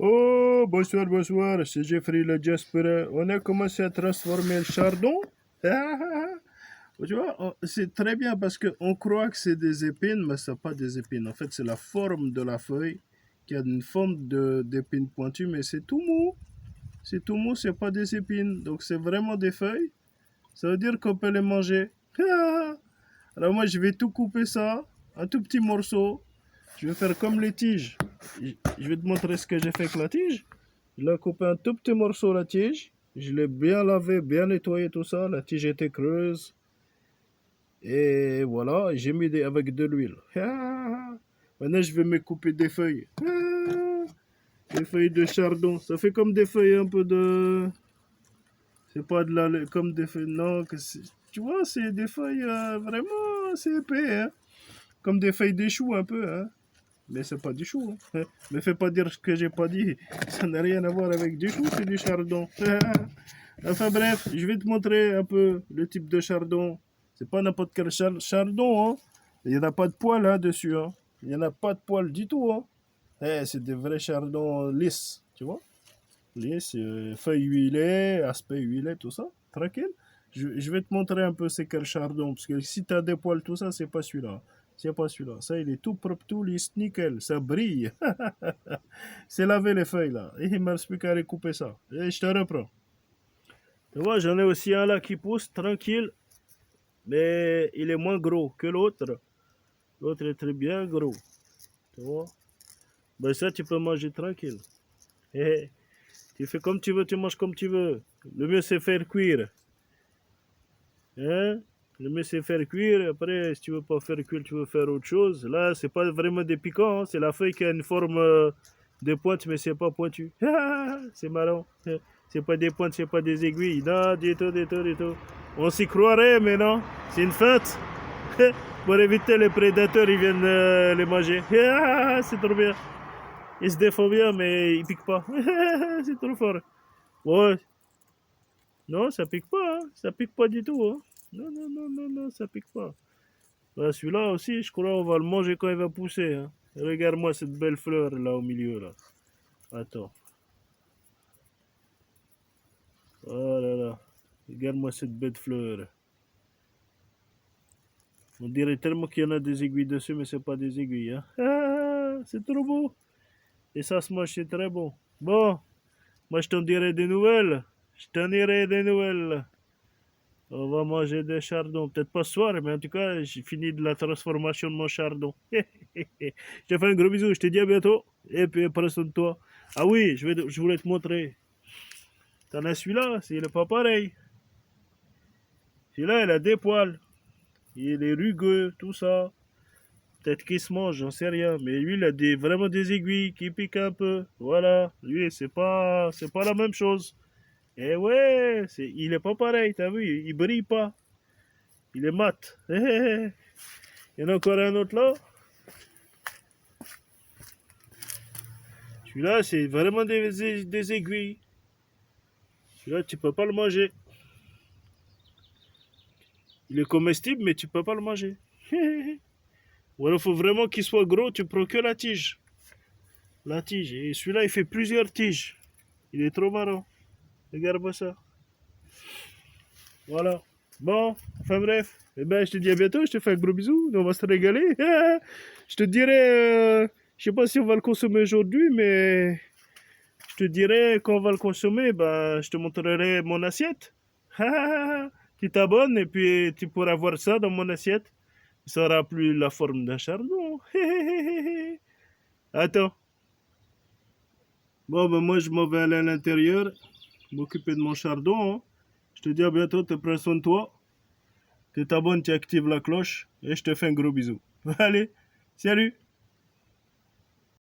Oh, bonsoir, bonsoir, c'est Jeffrey le Jasper. On a commencé à transformer le chardon. Tu vois, c'est très bien parce qu'on croit que c'est des épines, mais ce n'est pas des épines. En fait, c'est la forme de la feuille qui a une forme d'épines pointues, mais c'est tout mou. C'est tout mou, c'est pas des épines. Donc, c'est vraiment des feuilles. Ça veut dire qu'on peut les manger. Alors, moi, je vais tout couper ça en tout petits morceaux. Je vais faire comme les tiges. Je vais te montrer ce que j'ai fait avec la tige. Je l'ai coupé en tout petit morceau la tige. Je l'ai bien lavé, bien nettoyé tout ça. La tige était creuse. Et voilà, j'ai mis avec de l'huile. Maintenant, je vais me couper des feuilles. Des feuilles de chardon. Ça fait comme des feuilles un peu de... C'est pas de la... Comme des feuilles... Non, tu vois, c'est des feuilles vraiment... C'est épais, hein. Comme des feuilles de choux un peu, hein. Mais c'est pas du chou. Hein. Me fais pas dire ce que j'ai pas dit. Ça n'a rien à voir avec du chou, c'est du chardon. Enfin bref, je vais te montrer un peu le type de chardon. C'est pas n'importe quel chardon. Hein. Il n'y en a pas de poils hein, dessus. Hein. Il n'y en a pas de poils du tout. Hein. C'est des vrais chardons lisses, tu vois. Lisses, feuilles huilées, aspect huilé, tout ça. Tranquille. Je vais te montrer un peu c'est quel chardon. Parce que si tu as des poils, tout ça, c'est pas celui-là. C'est pas celui-là. Ça, il est tout propre, tout lisse, nickel. Ça brille. C'est laver les feuilles, là. Et il ne me reste plus qu'à recouper ça. Et je te reprends. Tu vois, j'en ai aussi un là qui pousse, tranquille. Mais il est moins gros que l'autre. L'autre est très bien gros. Tu vois. Ben ça, tu peux manger tranquille. Et tu fais comme tu veux, tu manges comme tu veux. Le mieux, c'est faire cuire. Hein? Le mieux, c'est faire cuire. Après, si tu veux pas faire cuire, tu veux faire autre chose. Là, c'est pas vraiment des piquants. Hein. C'est la feuille qui a une forme de pointe, mais c'est pas pointu. C'est marrant. C'est pas des pointes, c'est pas des aiguilles. Non, du tout, du tout, du tout. On s'y croirait, mais non. C'est une feinte. Pour éviter les prédateurs, ils viennent les manger. C'est trop bien. Ils se défendent bien, mais ils piquent pas. C'est trop fort. Ouais. Non, ça pique pas. Hein. Ça pique pas du tout. Hein. Non, non, non, non, non, ça pique pas. Bah, celui-là aussi, je crois on va le manger quand il va pousser. Hein. Regarde-moi cette belle fleur là au milieu là. Attends. Oh là là. Regarde-moi cette belle fleur. On dirait tellement qu'il y en a des aiguilles dessus, mais c'est pas des aiguilles. Hein. C'est trop beau. Et ça se mange, c'est très bon. Bon, moi je t'en dirai des nouvelles. Je t'en dirai des nouvelles. On va manger des chardons. Peut-être pas ce soir, mais en tout cas, j'ai fini de la transformation de mon chardon. Je te fais un gros bisou. Je te dis à bientôt. Et puis, prends soin de toi. Ah oui, je voulais te montrer. T'en as celui-là, il n'est pas pareil. Celui-là, il a des poils. Il est rugueux, tout ça. Peut-être qu'il se mange, j'en sais rien. Mais lui, il a vraiment des aiguilles qui piquent un peu. Voilà. Lui, c'est pas la même chose. Et ouais, il est pas pareil, t'as vu, il brille pas. Il est mat. Il y en a encore un autre là. Celui-là, c'est vraiment des aiguilles. Celui-là, tu peux pas le manger. Il est comestible, mais tu peux pas le manger. Ou alors, il faut vraiment qu'il soit gros, tu prends que la tige. La tige. Et celui-là, il fait plusieurs tiges. Il est trop marrant. Regarde-moi ça. Voilà. Bon, enfin bref. Eh ben, je te dis à bientôt, je te fais un gros bisou. On va se régaler. Je te dirai, je sais pas si on va le consommer aujourd'hui, mais je te dirai quand on va le consommer, ben, je te montrerai mon assiette. Tu t'abonnes et puis tu pourras voir ça dans mon assiette. Ça aura plus la forme d'un chardon. Attends. Bon, ben moi, je m'en vais aller à l'intérieur, m'occuper de mon chardon. Hein. Je te dis à bientôt, te prends soin de toi. Tu t'abonnes, tu actives la cloche et je te fais un gros bisou. Allez, salut!